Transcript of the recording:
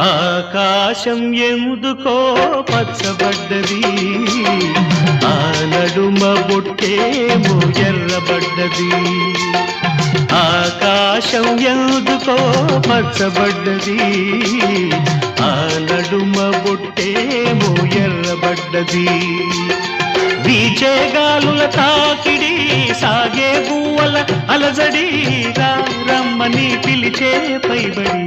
ఆకాశం ఎందుకో పచ్చబడ్డది, ఆ నడుమ బొట్టేమో ఎర్రబడ్డది. ఆకాశం ఎందుకో పచ్చబడ్డది, ఆ నడుమ బొట్టేమో ఎర్రబడ్డది. వీచే గాలుల తాకిడి, సాగే గువ్వల అలజడి, రమ్మని పిలిచే పైబడి.